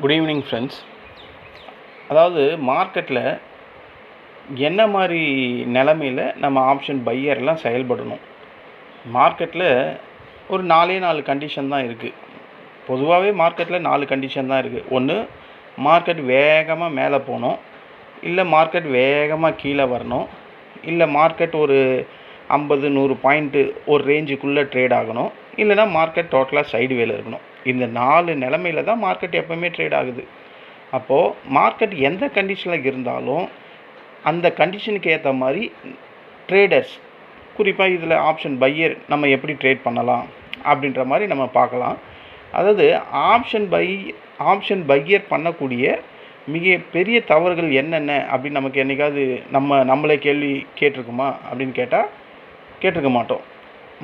Good evening friends. அதாவது மார்க்கெட்டில் என்ன மாதிரி நிலமையில் நம்ம ஆப்ஷன் பையர்லாம் செயல்படணும்? மார்க்கெட்டில் ஒரு 4 கண்டிஷன் தான் இருக்குது. பொதுவாகவே மார்க்கெட்டில் 4 கண்டிஷன் தான் இருக்குது. ஒன்று, மார்க்கெட் வேகமாக மேலே போகணும், இல்லை மார்க்கெட் வேகமாக கீழே வரணும், இல்லை மார்க்கெட் ஒரு 50-100 பாயிண்ட்டு ஒரு ரேஞ்சுக்குள்ளே ட்ரேட் ஆகணும், இல்லைனா மார்க்கெட் டோட்டலாக சைடுவேல இருக்கணும். இந்த 4 நிலைமையில தான் மார்க்கெட் எப்போவுமே ட்ரேட் ஆகுது. அப்போது மார்க்கெட் எந்த கண்டிஷனில் இருந்தாலும் அந்த கண்டிஷனுக்கு ஏற்ற மாதிரி ட்ரேடர்ஸ், குறிப்பாக இதில் ஆப்ஷன் பையர் நம்ம எப்படி ட்ரேட் பண்ணலாம் அப்படின்ற மாதிரி நம்ம பார்க்கலாம். அதாவது ஆப்ஷன் பையர் பண்ணக்கூடிய மிக பெரிய தவறுகள் என்னென்ன அப்படின்னு நமக்கு என்றைக்காவது நம்மளே கேள்வி கேட்டிருக்குமா அப்படின்னு கேட்டால் கேட்டிருக்க மாட்டோம்.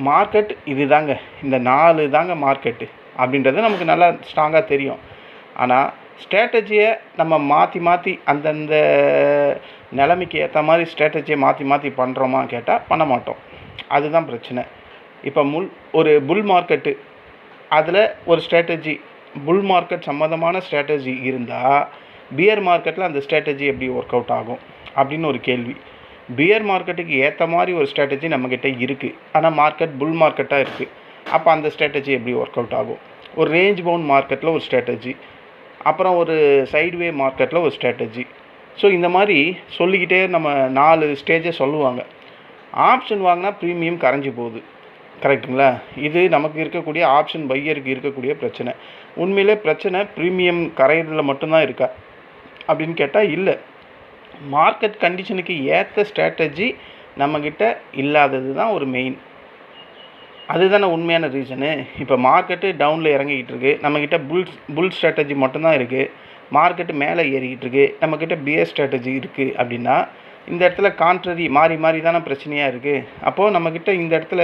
மார்க்கெட் இது தாங்க, இந்த 4 தாங்க மார்க்கெட்டு அப்படின்றது நமக்கு நல்லா ஸ்ட்ராங்காக தெரியும். ஆனால் ஸ்ட்ராட்டஜியை நம்ம மாற்றி அந்தந்த நிலைமைக்கு ஏற்ற மாதிரி ஸ்ட்ராட்டஜியை மாற்றி பண்ணுறோமா கேட்டால் பண்ண மாட்டோம். அதுதான் பிரச்சனை. இப்போ ஒரு புல் மார்க்கெட்டு, அதில் ஒரு ஸ்ட்ராட்டஜி, புல் மார்க்கெட் சம்மந்தமான ஸ்ட்ராட்டஜி இருந்தால் பியர் மார்க்கெட்டில் அந்த ஸ்ட்ராட்டஜி எப்படி ஒர்க் அவுட் ஆகும் அப்படின்னு ஒரு கேள்வி. பியர் மார்க்கெட்டுக்கு ஏற்ற மாதிரி ஒரு ஸ்ட்ராட்டஜி நம்மக்கிட்ட இருக்குது, ஆனால் மார்க்கெட் புல் மார்க்கெட்டாக இருக்குது. அப்போ அந்த ஸ்ட்ராட்டஜி எப்படி ஒர்க் அவுட் ஆகும்? ஒரு ரேஞ்ச் பவுண்ட் மார்க்கெட்டில் ஒரு ஸ்ட்ராட்டஜி, அப்புறம் ஒரு சைட்வே மார்க்கெட்டில் ஒரு ஸ்ட்ராட்டஜி. ஸோ இந்த மாதிரி சொல்லிக்கிட்டே நம்ம 4 ஸ்டேஜை சொல்லுவாங்க. ஆப்ஷன் வாங்கினா ப்ரீமியம் கரைஞ்சி போகுது, கரெக்டுங்களா? இது நமக்கு இருக்கக்கூடிய ஆப்ஷன் பையருக்கு இருக்கக்கூடிய பிரச்சனை. உண்மையிலே பிரச்சனை ப்ரீமியம் கரையிறதுல மட்டும்தான் இருக்கா அப்படின்னு கேட்டால் இல்லை. மார்க்கெட் கண்டிஷனுக்கு ஏற்ற ஸ்ட்ராட்டஜி நம்மக்கிட்ட இல்லாதது தான் ஒரு மெயின். அதுதானே உண்மையான ரீசனு. இப்போ மார்க்கெட்டு டவுனில் இறங்கிக்கிட்டு இருக்குது, நம்மக்கிட்ட புல் ஸ்ட்ராட்டஜி மட்டும்தான் இருக்குது. மார்க்கெட்டு மேலே ஏறிக்கிட்டு இருக்குது, நம்மக்கிட்ட பியர் ஸ்ட்ராட்டஜி இருக்குது. அப்படின்னா இந்த இடத்துல கான்ட்ரரி மாறி தானே பிரச்சனையாக இருக்குது. அப்போது நம்மக்கிட்ட இந்த இடத்துல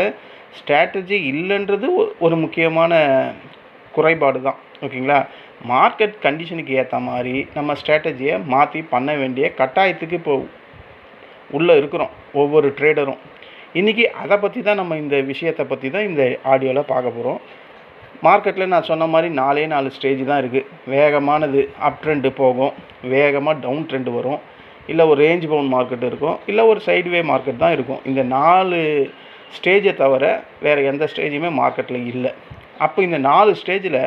ஸ்ட்ராட்டஜி இல்லைன்றது ஒரு முக்கியமான குறைபாடு தான், ஓகேங்களா? மார்க்கெட் கண்டிஷனுக்கு ஏற்ற மாதிரி நம்ம ஸ்ட்ராட்டஜியை மாற்றி பண்ண வேண்டிய கட்டாயத்துக்கு இப்போ உள்ளே இருக்கிறோம் ஒவ்வொரு ட்ரேடரும். இன்றைக்கி அதை பற்றி தான் நம்ம இந்த விஷயத்தை பற்றி தான் இந்த ஆடியோவில் பார்க்க போகிறோம். மார்க்கெட்டில் நான் சொன்ன மாதிரி 4 ஸ்டேஜ் தான் இருக்குது. வேகமானது அப் ட்ரெண்டு போகும், வேகமாக டவுன் ட்ரெண்டு வரும், இல்லை ஒரு ரேஞ்ச் பவுண்ட் மார்க்கெட் இருக்கும், இல்லை ஒரு சைட்வே மார்க்கெட் தான் இருக்கும். இந்த 4 ஸ்டேஜை தவிர வேறு எந்த ஸ்டேஜுமே மார்க்கெட்டில் இல்லை. அப்போ இந்த 4 ஸ்டேஜில்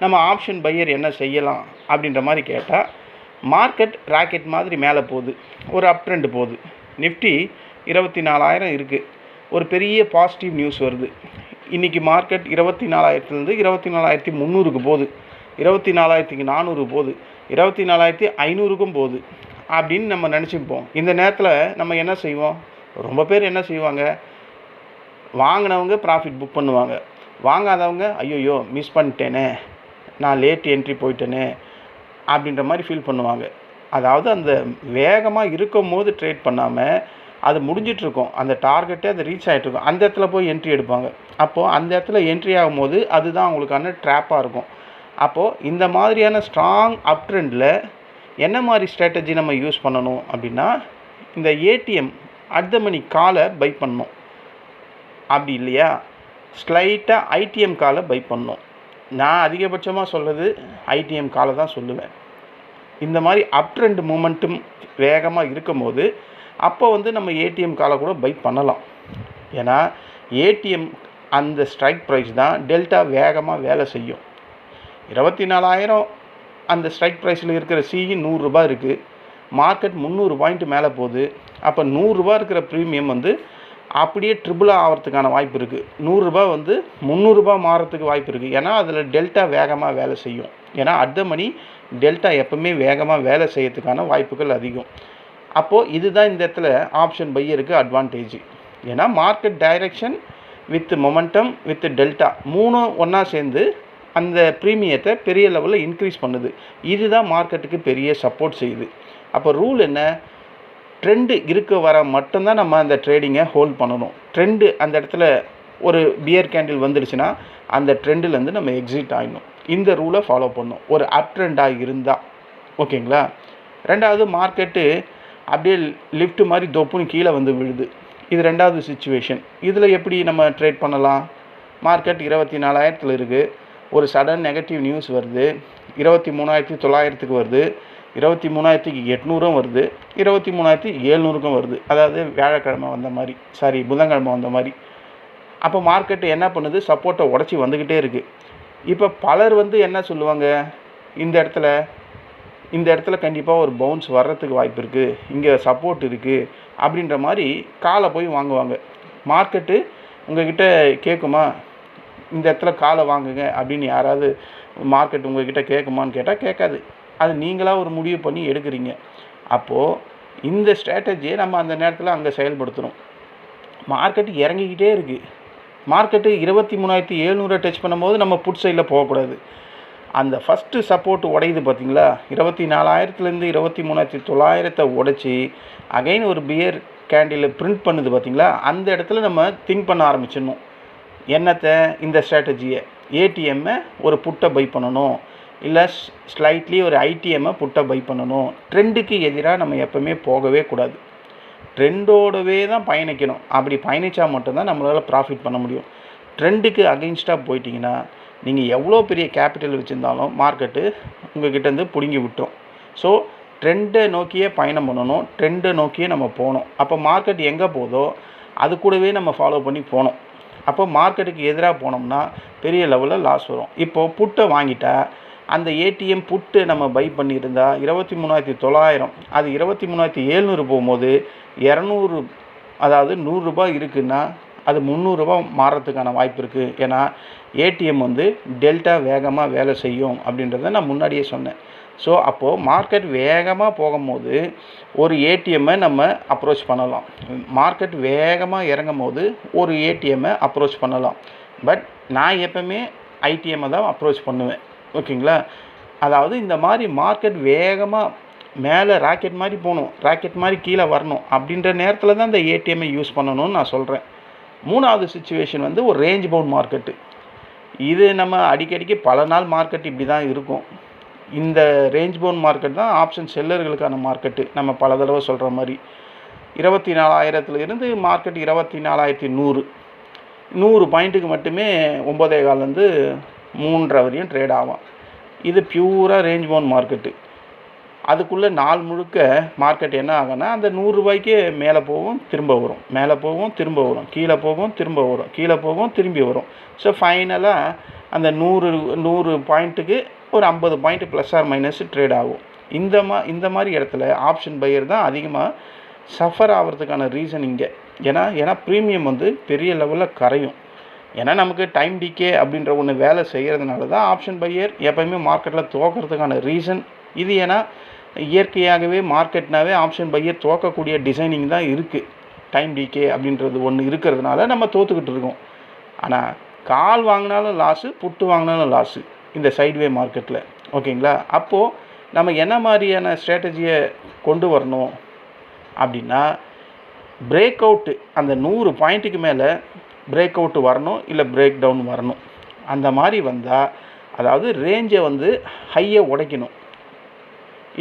நம்ம ஆப்ஷன் பையர் என்ன செய்யலாம் அப்படின்ற மாதிரி கேட்டால், மார்க்கெட் ராக்கெட் மாதிரி மேலே போகுது, ஒரு அப் ட்ரெண்டு போகுது. நிஃப்டி 24,000 இருக்குது. ஒரு பெரிய பாசிட்டிவ் நியூஸ் வருது. இன்றைக்கி மார்க்கெட் 24,000லேருந்து 24,300க்கு போகுது, 24,400 போகுது, 24,500க்கும் போகுது அப்படின்னு நம்ம நினச்சிப்போம். இந்த நேரத்தில் நம்ம என்ன செய்வோம்? ரொம்ப பேர் என்ன செய்வாங்க? வாங்கினவங்க ப்ராஃபிட் புக் பண்ணுவாங்க, வாங்காதவங்க ஐயோ மிஸ் பண்ணிட்டேனே, நான் லேட் என்ட்ரி போயிட்டேனே அப்படின்ற மாதிரி ஃபீல் பண்ணுவாங்க. அதாவது அந்த வேகமாக இருக்கும் போது ட்ரேட் பண்ணாமல் அது முடிஞ்சிட்ருக்கும், அந்த டார்கெட்டே அது ரீச் ஆகிட்ருக்கும், அந்த இடத்துல போய் என்ட்ரி எடுப்பாங்க. அப்போது அந்த இடத்துல என்ட்ரி ஆகும்போது அதுதான் அவங்களுக்கான ட்ராப்பாக இருக்கும். அப்போது இந்த மாதிரியான ஸ்ட்ராங் அப் ட்ரெண்டில் என்ன மாதிரி ஸ்ட்ராட்டஜி நம்ம யூஸ் பண்ணணும் அப்படின்னா, இந்த ஏடிஎம் அட் த மணி காலை பை பண்ணணும். அப்படி இல்லையா ஸ்லைட்டாக ஐடிஎம் காலை பை பண்ணணும். நான் அதிகபட்சமாக சொல்கிறது ஐடிஎம் காலை தான் சொல்லுவேன். இந்த மாதிரி அப் ட்ரெண்ட் மூமெண்ட்டும் வேகமாக இருக்கும் போது அப்போ நம்ம ஏடிஎம் காலை கூட பை பண்ணலாம். ஏன்னா ஏடிஎம் அந்த ஸ்ட்ரைக் ப்ரைஸ் தான் டெல்டா வேகமாக வேலை செய்யும். 24,000 அந்த ஸ்ட்ரைக் ப்ரைஸில் இருக்கிற சிஇ ₹100 இருக்குது, மார்க்கெட் 300 பாயிண்ட் மேலே போகுது. அப்போ ₹100 இருக்கிற ப்ரீமியம் அப்படியே ட்ரிபிளாக ஆகிறதுக்கான வாய்ப்பு இருக்குது. ₹100 ₹300 மாறத்துக்கு வாய்ப்பு இருக்குது. ஏன்னா அதில் டெல்டா வேகமாக வேலை செய்யும். ஏன்னா அட் த மணி டெல்டா எப்போவுமே வேகமாக வேலை செய்யறதுக்கான வாய்ப்புகள் அதிகம். அப்போது இதுதான் இந்த இடத்துல ஆப்ஷன் பையருக்கு அட்வான்டேஜ். ஏன்னா market direction with momentum with delta 3 ஒன்றா சேர்ந்து அந்த ப்ரீமியத்தை பெரிய லெவலில் இன்க்ரீஸ் பண்ணுது. இதுதான் மார்க்கெட்டுக்கு பெரிய சப்போர்ட் செய்யுது. அப்போ ரூல் என்ன? ட்ரெண்டு இருக்க வர மட்டும்தான் நம்ம அந்த ட்ரேடிங்கை ஹோல்ட் பண்ணணும். ட்ரெண்டு அந்த இடத்துல ஒரு பியர் கேண்டில் வந்துடுச்சுன்னா அந்த ட்ரெண்டுலேருந்து நம்ம எக்ஸிட் ஆகிடணும். இந்த ரூலை ஃபாலோ பண்ணணும் ஒரு அப் ட்ரெண்டாக இருந்தால், ஓகேங்களா? ரெண்டாவது, மார்க்கெட்டு அப்படியே லிஃப்ட் மாதிரி தொப்புன்னு கீழே விழுது. இது ரெண்டாவது சிச்சுவேஷன். இதில் எப்படி நம்ம ட்ரேட் பண்ணலாம்? மார்க்கெட் 24,000 இருக்குது, ஒரு சடன் நெகட்டிவ் நியூஸ் வருது, 23,900க்கு வருது, 23,800 வருது, 23,700க்கும் வருது. அதாவது வியாழக்கிழமை வந்த மாதிரி, புதன்கிழமை வந்த மாதிரி. அப்போ மார்க்கெட்டு என்ன பண்ணுது, சப்போர்ட்டை உடச்சி வந்துக்கிட்டே இருக்குது. இப்போ பலர் என்ன சொல்லுவாங்க, இந்த இடத்துல கண்டிப்பாக ஒரு பவுன்ஸ் வர்றதுக்கு வாய்ப்பு இருக்குது, இங்கே சப்போர்ட் இருக்குது அப்படின்ற மாதிரி காலை போய் வாங்குவாங்க. மார்க்கெட்டு உங்கள்கிட்ட கேட்குமா, இந்த இடத்துல காலை வாங்குங்க அப்படின்னு யாராவது மார்க்கெட் உங்கள்கிட்ட கேட்குமான்னு கேட்டால் கேட்காது. அது நீங்களாக ஒரு முடிவு பண்ணி எடுக்கிறீங்க. அப்போது இந்த ஸ்ட்ராட்டஜியை நம்ம அந்த நேரத்தில் அங்கே செயல்படுத்தணும். மார்க்கெட்டு இறங்கிக்கிட்டே இருக்குது. மார்க்கெட்டு 23,700 டச் பண்ணும்போது நம்ம புட் சைடில் போகக்கூடாது. அந்த ஃபஸ்ட்டு சப்போர்ட் உடையுது பார்த்தீங்களா, 24,000லேருந்து 23,900 உடைச்சி அகைன் ஒரு பியர் கேண்டில் பிரிண்ட் பண்ணுது பார்த்தீங்களா, அந்த இடத்துல நம்ம திங்க் பண்ண ஆரம்பிச்சிடணும். என்னத்தை, இந்த ஸ்ட்ராட்டஜியை, ஏடிஎம்மை ஒரு புட்டை பை பண்ணணும், இல்லை ஸ்லைட்லி ஒரு ஐடிஎம்மை புட்டை பை பண்ணணும். ட்ரெண்டுக்கு எதிராக நம்ம எப்போவுமே போகவே கூடாது. ட்ரெண்டோடவே தான் பயணிக்கணும். அப்படி பயணித்தா மட்டும்தான் நம்மளால் ப்ராஃபிட் பண்ண முடியும். ட்ரெண்டுக்கு அகெயின்ஸ்டாக போயிட்டிங்கன்னா நீங்கள் எவ்வளோ பெரிய கேபிட்டல் வச்சுருந்தாலும் மார்க்கெட்டு உங்கள்கிட்டேருந்து பிடுங்கி விட்டுரும். ஸோ ட்ரெண்டை நோக்கியே பயணம் பண்ணணும், ட்ரெண்டை நோக்கியே நம்ம போகணும். அப்போ மார்க்கெட் எங்கே போதோ அது கூடவே நம்ம ஃபாலோ பண்ணி போகணும். அப்போ மார்க்கெட்டுக்கு எதிராக போனோம்னா பெரிய லெவலில் லாஸ் வரும். இப்போது புட்டை வாங்கிட்டா அந்த ஏடிஎம் புட்டு நம்ம பை பண்ணியிருந்தால் 23,900, அது 23,700 போகும்போது 200, அதாவது ₹100 இருக்குன்னா அது ₹300 மாறுறதுக்கான வாய்ப்பு இருக்குது. ஏன்னா ஏடிஎம் டெல்டா வேகமாக வேலை செய்யும் அப்படின்றத நான் முன்னாடியே சொன்னேன். ஸோ அப்போது மார்க்கெட் வேகமாக போகும்போது ஒரு ஏடிஎம்மை நம்ம அப்ரோச் பண்ணலாம். மார்க்கெட் வேகமாக இறங்கும் போது ஒரு ஏடிஎம்மை அப்ரோச் பண்ணலாம். பட் நான் எப்போவுமே ஐடிஎம்மை தான் அப்ரோச் பண்ணுவேன். ஓகேங்களா? அதாவது இந்த மாதிரி மார்க்கெட் வேகமாக மேலே ராக்கெட் மாதிரி போகணும், ராக்கெட் மாதிரி கீழே வரணும் அப்படின்ற நேரத்தில் தான் இந்த ஏடிஎம்மை யூஸ் பண்ணணும்னு நான் சொல்கிறேன். மூணாவது சிச்சுவேஷன் ஒரு ரேஞ்ச் பவுண்ட் மார்க்கெட்டு. இது நம்ம அடிக்கடிக்கு பல நாள் மார்க்கெட் இப்படி தான் இருக்கும். இந்த ரேஞ்ச் பவுண்ட் மார்க்கெட் தான் ஆப்ஷன் செல்லர்களுக்கான மார்க்கெட்டு. நம்ம பல தடவை சொல்கிற மாதிரி 24,000லேருந்து மார்க்கெட் 24,100, 100 பாயிண்ட்டுக்கு மட்டுமே 9.15லேருந்து 3:30 வரையும் ட்ரேட் ஆகும். இது பியூராக ரேஞ்ச் பவுண்ட் மார்க்கெட்டு. அதுக்குள்ளே நாள் முழுக்க மார்க்கெட் என்ன ஆகும்னா அந்த ₹100 மேலே போகும் திரும்ப வரும், மேலே போகும் திரும்ப வரும், கீழே போகும் திரும்ப வரும், கீழே போகும் திரும்பி வரும். ஸோ ஃபைனலாக அந்த 100 பாயிண்ட்டுக்கு ஒரு 50 point plus or minus trade ஆகும். இந்த மாதிரி இடத்துல ஆப்ஷன் பையர் தான் அதிகமாக சஃபர் ஆகிறதுக்கான ரீசன் இங்கே. ஏன்னா ப்ரீமியம் பெரிய லெவலில் கரையும். ஏன்னா நமக்கு டைம் டிகே அப்படின்ற ஒன்று வேலை செய்கிறதுனால தான் ஆப்ஷன் பையர் எப்போயுமே மார்க்கெட்டில் தோக்கிறதுக்கான ரீசன் இது. ஏன்னா இயற்கையாகவே மார்க்கெட்னாவே ஆப்ஷன் பையர் தோக்கக்கூடிய டிசைனிங் தான் இருக்குது. டைம் டிகே அப்படின்றது ஒன்று இருக்கிறதுனால நம்ம தோற்றுக்கிட்டு இருக்கோம். ஆனால் கால் வாங்கினாலும் லாஸு, புட்டு வாங்கினாலும் லாஸு இந்த சைட்வே மார்க்கெட்டில். ஓகேங்களா? அப்போது நம்ம என்ன மாதிரியான ஸ்ட்ராட்டஜியை கொண்டு வரணும் அப்படின்னா, பிரேக் அவுட்டு அந்த 100 பாயிண்ட்டுக்கு மேலே பிரேக் அவுட்டு வரணும், இல்லை பிரேக் டவுன் வரணும். அந்த மாதிரி வந்தால், அதாவது ரேஞ்சை ஹையை உடைக்கணும்,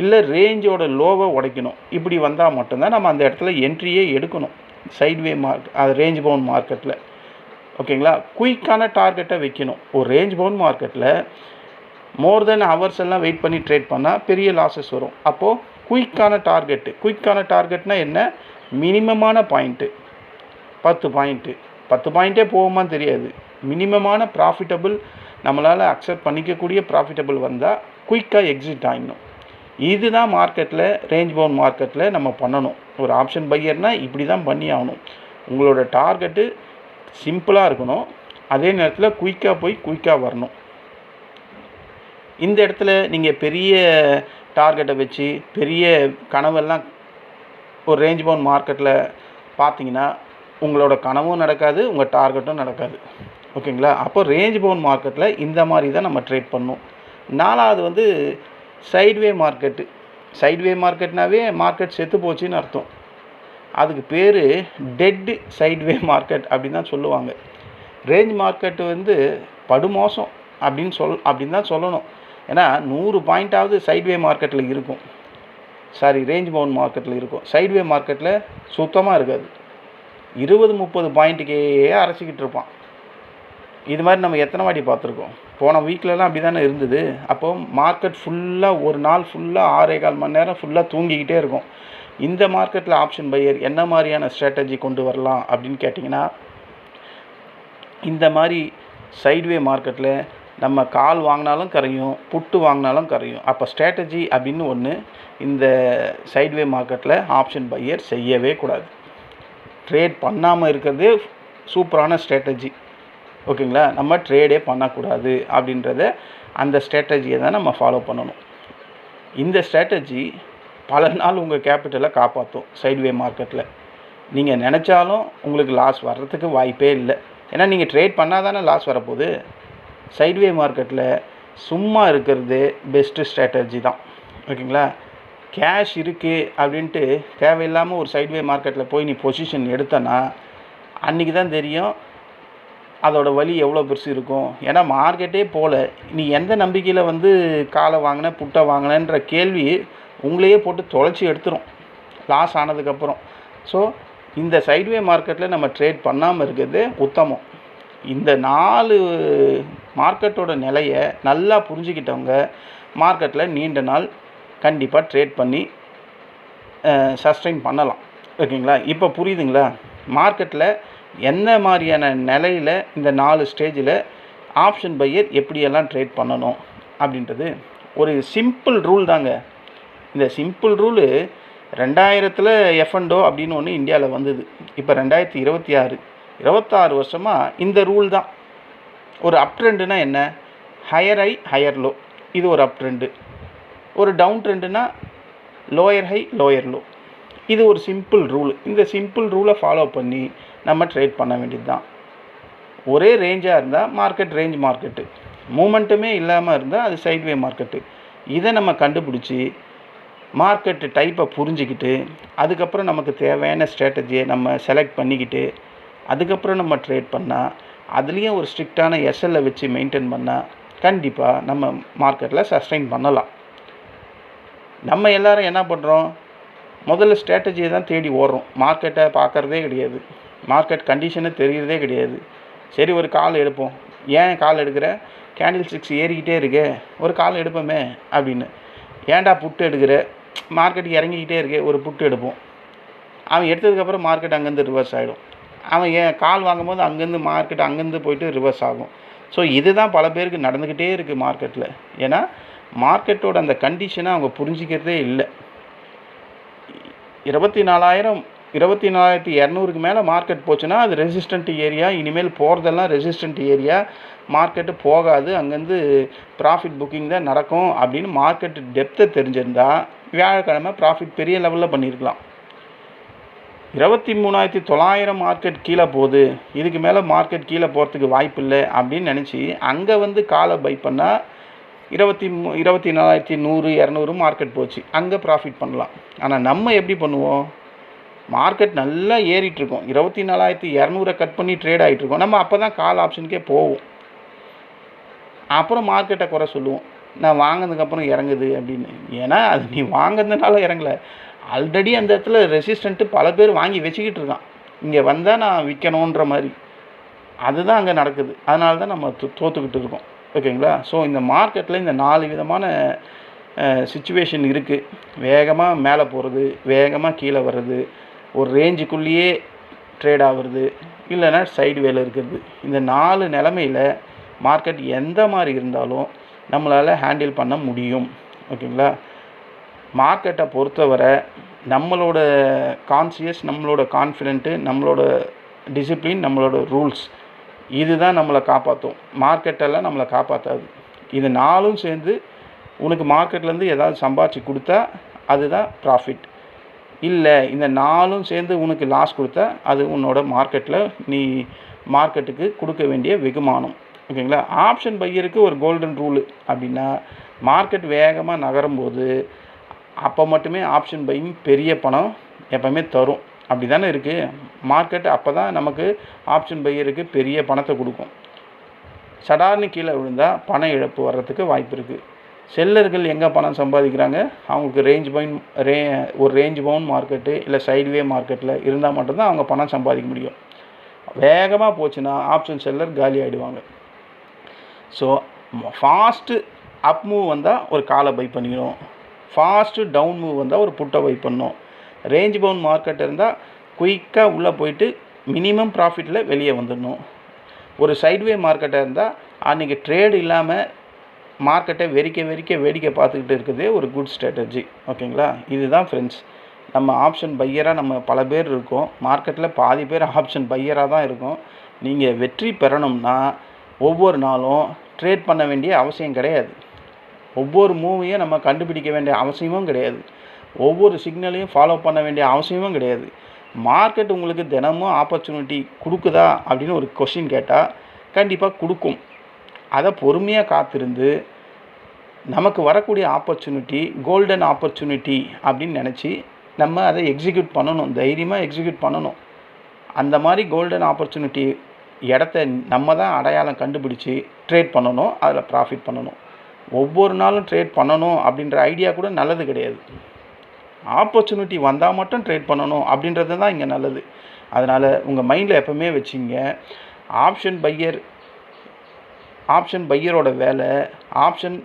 இல்லை ரேஞ்சோட லோவை உடைக்கணும். இப்படி வந்தால் மட்டும்தான் நம்ம அந்த இடத்துல என்ட்ரியே எடுக்கணும் சைட்வே அது ரேஞ்ச் பவுண்ட் மார்க்கெட்டில். ஓகேங்களா? குயிக்கான டார்கெட்டை வைக்கணும். ஒரு ரேஞ்ச் பவுண்ட் மார்க்கெட்டில் மோர் தென் ஹவர்ஸ் எல்லாம் வெயிட் பண்ணி ட்ரேட் பண்ணால் பெரிய லாஸஸ் வரும். அப்போது குயிக்கான டார்கெட்னால் என்ன, மினிமமான பாயிண்ட்டு 10 பாயிண்ட்டு, 10 பாயிண்ட்டே போகுமான்னு தெரியாது. மினிமமான ப்ராஃபிட்டபிள் நம்மளால் அக்செப்ட் பண்ணிக்கக்கூடிய ப்ராஃபிட்டபிள் வந்தால் குயிக்காக எக்ஸிட் ஆகிடணும். இதுதான் மார்க்கெட்டில் ரேஞ்ச் பவுண்ட் மார்க்கெட்டில் நம்ம பண்ணணும். ஒரு ஆப்ஷன் பையர்னால் இப்படி தான் பண்ணி ஆகணும். உங்களோட டார்கெட்டு சிம்பிளாக இருக்கணும், அதே நேரத்தில் குயிக்காக போய் குயிக்காக வரணும். இந்த இடத்துல நீங்கள் பெரிய டார்கெட்டை வச்சு பெரிய கனவெல்லாம் ஒரு ரேஞ்ச் பவுண்ட் மார்க்கெட்டில் பார்த்தீங்கன்னா உங்களோட கனவும் நடக்காது, உங்கள் டார்கெட்டும் நடக்காது. ஓகேங்களா? அப்போ ரேஞ்ச் பவுண்ட் மார்க்கெட்டில் இந்த மாதிரி தான் நம்ம ட்ரேட் பண்ணணும். நாலாவது சைட்வே மார்க்கெட்டு. சைட்வே மார்க்கெட்னாவே மார்க்கெட் செத்து போச்சுன்னு அர்த்தம். அதுக்கு பேர் டெட் சைட்வே மார்க்கெட் அப்படின்னு தான் சொல்லுவாங்க. ரேஞ்ச் மார்க்கெட்டு படுமோசம் அப்படின்னு தான் சொல்லணும். ஏன்னா 100 பாயிண்ட்டாவது சைட்வே மார்க்கெட்டில் இருக்கும், ரேஞ்ச் பவுண்ட் மார்க்கெட்டில் இருக்கும். சைட்வே மார்க்கெட்டில் சுத்தமாக இருக்காது. 20-30 பாயிண்ட்டுக்கே அரைச்சிக்கிட்டு இருப்பான். இது மாதிரி நம்ம எத்தனை வாட்டி பார்த்துருக்கோம்? போன வீக்லலாம் அப்படி தானே இருந்தது. அப்போது மார்க்கெட் ஃபுல்லாக ஒரு நாள் ஃபுல்லாக 6.25 மணி நேரம் ஃபுல்லாக தூங்கிக்கிட்டே இருக்கும். இந்த மார்க்கெட்டில் ஆப்ஷன் பையர் என்ன மாதிரியான ஸ்ட்ராட்டஜி கொண்டு வரலாம் அப்படின்னு கேட்டிங்கன்னா, இந்த மாதிரி சைட்வே மார்க்கெட்டில் நம்ம கால் வாங்கினாலும் கரையும், புட்டு வாங்கினாலும் கரையும். அப்போ ஸ்ட்ராட்டஜி அப்படின்னு ஒன்று இந்த சைட்வே மார்க்கெட்டில் ஆப்ஷன் பையர் செய்யவே கூடாது. ட்ரேட் பண்ணாமல் இருக்கிறதே சூப்பரான ஸ்ட்ராட்டஜி. ஓகேங்களா? நம்ம ட்ரேடே பண்ணக்கூடாது அப்படின்றத அந்த ஸ்ட்ராட்டஜியை தான் நம்ம ஃபாலோ பண்ணணும். இந்த ஸ்ட்ராட்டஜி பல நாள் உங்கள் கேபிட்டலை காப்பாற்றும். சைட்வே மார்க்கெட்டில் நீங்கள் நினச்சாலும் உங்களுக்கு லாஸ் வர்றதுக்கு வாய்ப்பே இல்லை. ஏன்னா நீங்கள் ட்ரேட் பண்ணால் தானே லாஸ் வரப்போகுது. சைட்வே மார்க்கெட்டில் சும்மா இருக்கிறது பெஸ்ட்டு ஸ்ட்ராட்டஜி தான். ஓகேங்களா? கேஷ் இருக்குது அப்படின்ட்டு தேவையில்லாமல் ஒரு சைட்வே மார்க்கெட்டில் போய் நீ பொசிஷன் எடுத்தனா அன்றைக்கி தான் தெரியும் அதோட வலி எவ்வளோ பெருசு இருக்கும். ஏன்னா மார்க்கெட்டே போகல, நீ எந்த நம்பிக்கையில் வந்து காலை வாங்கின புட்டை வாங்கினன்ற கேள்வி உங்களையே போட்டு தொலைச்சி எடுத்துரும் லாஸ் ஆனதுக்கப்புறம். ஸோ இந்த சைட்வே மார்க்கெட்டில் நம்ம ட்ரேட் பண்ணாமல் இருக்கிறது உத்தமம். இந்த 4 மார்க்கெட்டோட நிலையை நல்லா புரிஞ்சுக்கிட்டவங்க மார்க்கெட்டில் நீண்ட நாள் கண்டிப்பாக ட்ரேட் பண்ணி சஸ்டெயின் பண்ணலாம். ஓகேங்களா? இப்போ புரியுதுங்களா? மார்க்கெட்டில் என்ன மாதிரியான நிலையில் இந்த 4 ஸ்டேஜில் ஆப்ஷன் பையர் எப்படியெல்லாம் ட்ரேட் பண்ணணும் அப்படின்றது ஒரு சிம்பிள் ரூல் தாங்க. இந்த சிம்பிள் ரூலு 2000 F&O அப்படின்னு ஒன்று இந்தியாவில் வந்தது. இப்போ 2026 26 வருஷமாக இந்த ரூல் தான். ஒரு அப் ட்ரெண்டுனா என்ன? ஹையர் ஹை ஹையர் லோ, இது ஒரு அப் ட்ரெண்டு. ஒரு டவுன் ட்ரெண்டுனா லோயர் ஹை லோயர் லோ, இது ஒரு சிம்பிள் ரூல். இந்த சிம்பிள் ரூலை ஃபாலோ பண்ணி நம்ம ட்ரேட் பண்ண வேண்டியது தான். ஒரே ரேஞ்சாக இருந்தால் மார்க்கெட் ரேஞ்ச் மார்க்கெட்டு, மூமெண்ட்டுமே இல்லாமல் இருந்தால் அது சைட்வே மார்க்கெட்டு. இதை நம்ம கண்டுபிடிச்சி மார்க்கெட்டு டைப்பை புரிஞ்சிக்கிட்டு அதுக்கப்புறம் நமக்கு தேவையான ஸ்ட்ராட்டஜியை நம்ம செலக்ட் பண்ணிக்கிட்டு அதுக்கப்புறம் நம்ம ட்ரேட் பண்ணால், அதுலேயும் ஒரு ஸ்ட்ரிக்டான எஸ்எல்லை வச்சு மெயின்டைன் பண்ணால் கண்டிப்பாக நம்ம மார்க்கெட்டில் சஸ்டெயின் பண்ணலாம். நம்ம எல்லோரும் என்ன பண்ணுறோம்? முதல்ல ஸ்ட்ராட்டஜியை தான் தேடி ஓடுறோம். மார்க்கெட்டை பார்க்குறதே கிடையாது, மார்க்கெட் கண்டிஷனை தெரிகிறதே கிடையாது. சரி, ஒரு கால் எடுப்போம். ஏன் கால் எடுக்கிற? கேண்டில் 6 ஏறிக்கிட்டே இருக்கு, ஒரு கால் எடுப்போமே அப்படின்னு. ஏன்டா புட்டு எடுக்கிற? மார்க்கெட் இறங்கிக்கிட்டே இருக்கே, ஒரு புட்டு எடுப்போம். அவன் எடுத்ததுக்கப்புறம் மார்க்கெட் அங்கேருந்து ரிவர்ஸ் ஆகிடும். அவன் ஏன் கால் வாங்கும்போது அங்கேருந்து மார்க்கெட் அங்கேருந்து போயிட்டு ரிவர்ஸ் ஆகும். ஸோ இதுதான் பல பேருக்கு நடந்துக்கிட்டே இருக்குது மார்க்கெட்டில். ஏன்னா மார்க்கெட்டோட அந்த கண்டிஷனை அவங்க புரிஞ்சிக்கிறதே இல்லை. 24,200க்கு மேலே மார்க்கெட் போச்சுன்னா அது ரெசிஸ்டன்ட் ஏரியா, இனிமேல் போகிறதெல்லாம் ரெசிஸ்டன்ட் ஏரியா, மார்க்கெட்டு போகாது, அங்கேருந்து ப்ராஃபிட் புக்கிங் தான் நடக்கும் அப்படின்னு மார்க்கெட்டு டெப்த்தை தெரிஞ்சிருந்தா வியாழக்கிழமை ப்ராஃபிட் பெரிய லெவலில் பண்ணியிருக்கலாம். 23,900 மார்க்கெட் கீழே போகுது, இதுக்கு மேலே மார்க்கெட் கீழே போகிறதுக்கு வாய்ப்பு இல்லை அப்படின்னு நினச்சி அங்கே வந்து காலை பை பண்ணால் 24,100 200 மார்க்கெட் போச்சு, அங்கே ப்ராஃபிட் பண்ணலாம். ஆனால் நம்ம எப்படி பண்ணுவோம்? மார்க்கெட் நல்லா ஏறிட்டுருக்கோம், 24,200 கட் பண்ணி ட்ரேட் ஆகிட்டுருக்கோம். நம்ம அப்போ தான் கால் ஆப்ஷனுக்கே போவோம். அப்புறம் மார்க்கெட்டை குறை சொல்லுவோம், நான் வாங்கினதுக்கப்புறம் இறங்குது அப்படின்னு. ஏன்னா அது நீ வாங்கினதுனால இறங்கலை, ஆல்ரெடி அந்த இடத்துல ரெசிஸ்டண்ட்டு பல பேர் வாங்கி வச்சுக்கிட்டு இருக்கான், இங்கே வந்தால் நான் விற்கணுன்ற மாதிரி. அதுதான் அங்கே நடக்குது. அதனால தான் நம்ம தோற்றுக்கிட்டு இருக்கோம். ஓகேங்களா? ஸோ இந்த மார்க்கெட்டில் இந்த 4 விதமான சிச்சுவேஷன் இருக்குது. வேகமாக மேலே போகிறது, வேகமாக கீழே வர்றது, ஒரு ரேஞ்சுக்குள்ளேயே ட்ரேட் ஆகுறது, இல்லைன்னா சைடு வேலை இருக்கிறது. இந்த 4 நிலமையில் மார்க்கெட் எந்த மாதிரி இருந்தாலும் நம்மளால் ஹேண்டில் பண்ண முடியும். ஓகேங்களா? மார்க்கெட்டை பொறுத்தவரை நம்மளோட கான்சியஸ், நம்மளோட கான்ஃபிடென்ட்டு, நம்மளோட டிசிப்ளின், நம்மளோட ரூல்ஸ், இதுதான் நம்மளை காப்பாற்றும். மார்க்கெட்டெல்லாம் நம்மளை காப்பாற்றாது. இது 4ம் சேர்ந்து உனக்கு மார்க்கெட்லேருந்து ஏதாவது சம்பாதிச்சு கொடுத்தா அதுதான் ப்ராஃபிட். இல்லை இந்த 4ம் சேர்ந்து உனக்கு லாஸ் கொடுத்தா அது உன்னோட மார்க்கெட்டில் நீ மார்க்கெட்டுக்கு கொடுக்க வேண்டிய வெகுமானம். ஓகேங்களா? ஆப்ஷன் பையருக்கு ஒரு கோல்டன் ரூலு அப்படின்னா, மார்க்கெட் வேகமாக நகரும்போது அப்போ மட்டுமே ஆப்ஷன் பையிங் பெரிய பணம் எப்போவுமே தரும். அப்படி தானே இருக்குது மார்க்கெட். அப்போ தான் நமக்கு ஆப்ஷன் பையருக்கு பெரிய பணத்தை கொடுக்கும். சடார்னு கீழே விழுந்தால் பண இழப்பு வர்றதுக்கு வாய்ப்பு இருக்குது. செல்லர்கள் எங்கே பணம் சம்பாதிக்கிறாங்க? அவங்களுக்கு ஒரு ரேஞ்ச் பவுண்ட் மார்க்கெட்டு இல்லை சைட்வே மார்க்கெட்டில் இருந்தால் மட்டும்தான் அவங்க பணம் சம்பாதிக்க முடியும். வேகமாக போச்சுன்னா ஆப்ஷன் செல்லர் காலி ஆகிடுவாங்க. ஸோ ஃபாஸ்ட்டு அப் மூவ் வந்தால் ஒரு காலை பை பண்ணிக்கணும், ஃபாஸ்ட்டு டவுன் மூவ் வந்தால் ஒரு புட்டை பை பண்ணணும். ரேஞ்ச் பவுண்ட் மார்க்கெட் இருந்தால் குயிக்காக உள்ளே போயிட்டு மினிமம் ப்ராஃபிட்டில் வெளியே வந்துடணும். ஒரு சைட்வே மார்க்கெட்டாக இருந்தால் அன்றைக்கி ட்ரேடு இல்லாமல் மார்க்கெட்டை வேடிக்கை பார்த்துக்கிட்டு இருக்குது ஒரு குட் ஸ்ட்ராட்டஜி. ஓகேங்களா? இதுதான் ஃப்ரெண்ட்ஸ். நம்ம ஆப்ஷன் பையராக நம்ம பல பேர் இருக்கோம். மார்க்கெட்டில் பாதி பேர் ஆப்ஷன் பையராக தான் இருக்கும். நீங்கள் வெற்றி பெறணும்னா ஒவ்வொரு நாளும் ட்ரேட் பண்ண வேண்டிய அவசியம் கிடையாது. ஒவ்வொரு மூவையும் நம்ம கண்டுபிடிக்க வேண்டிய அவசியமும் கிடையாது. ஒவ்வொரு சிக்னலையும் ஃபாலோ பண்ண வேண்டிய அவசியமும் கிடையாது. மார்க்கெட் உங்களுக்கு தினமும் ஆப்பர்ச்சுனிட்டி கொடுக்குதா அப்படின்னு ஒரு கொஷின் கேட்டால் கண்டிப்பாக கொடுக்கும். அதை பொறுமையாக காத்திருந்து நமக்கு வரக்கூடிய ஆப்பர்ச்சுனிட்டி கோல்டன் ஆப்பர்ச்சுனிட்டி அப்படின்னு நினச்சி நம்ம அதை எக்ஸிக்யூட் பண்ணணும், தைரியமாக எக்ஸிக்யூட் பண்ணணும். அந்த மாதிரி கோல்டன் ஆப்பர்ச்சுனிட்டி இடத்த நம்ம தான் அடையாளம் கண்டுபிடிச்சி ட்ரேட் பண்ணணும், அதில் ப்ராஃபிட் பண்ணணும். ஒவ்வொரு நாளும் ட்ரேட் பண்ணணும் அப்படின்ற ஐடியா கூட நல்லது கிடையாது. ஆப்பர்ச்சுனிட்டி வந்தால் மட்டும் ட்ரேட் பண்ணணும் அப்படின்றது தான் இங்கே நல்லது. அதனால் உங்கள் மைண்டில் எப்போவுமே வச்சிங்க, ஆப்ஷன் பையரோட வேலை ஆப்ஷன்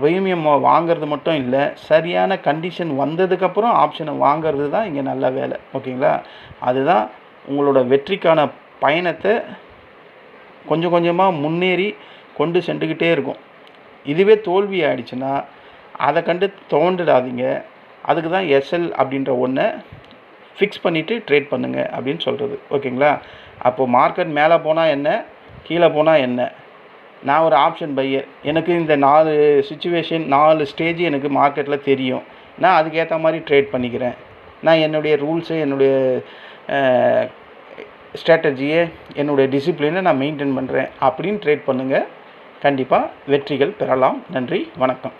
ப்ரீமியம் வாங்கிறது மட்டும் இல்லை, சரியான கண்டிஷன் வந்ததுக்கப்புறம் ஆப்ஷனை வாங்கிறது தான் இங்கே நல்ல வேலை. ஓகேங்களா? அதுதான் உங்களோட வெற்றிக்கான பயணத்தை கொஞ்சம் கொஞ்சமாக முன்னேறி கொண்டு சென்றுக்கிட்டே இருக்கும். இதுவே தோல்வி ஆகிடுச்சுன்னா அதை கண்டு தோன்றிடாதீங்க. அதுக்கு தான் எஸ்எல் அப்படின்ற ஒன்றை ஃபிக்ஸ் பண்ணிவிட்டு ட்ரேட் பண்ணுங்கள் அப்படின்னு சொல்கிறது. ஓகேங்களா? அப்போது மார்க்கெட் மேலே போனால் என்ன, கீழே போனால் என்ன, நான் ஒரு ஆப்ஷன் பையர், எனக்கு இந்த 4 சிச்சுவேஷன் 4 ஸ்டேஜ் எனக்கு மார்க்கெட்டில் தெரியும், நான் அதுக்கேற்ற மாதிரி ட்ரேட் பண்ணிக்கிறேன், நான் என்னுடைய ரூல்ஸு என்னுடைய ஸ்ட்ராட்டஜியை என்னுடைய டிசிப்ளினை நான் மெயின்டைன் பண்ணுறேன் அப்படின்னு ட்ரேட் பண்ணுங்கள். கண்டிப்பாக வெற்றிகள் பெறலாம். நன்றி, வணக்கம்.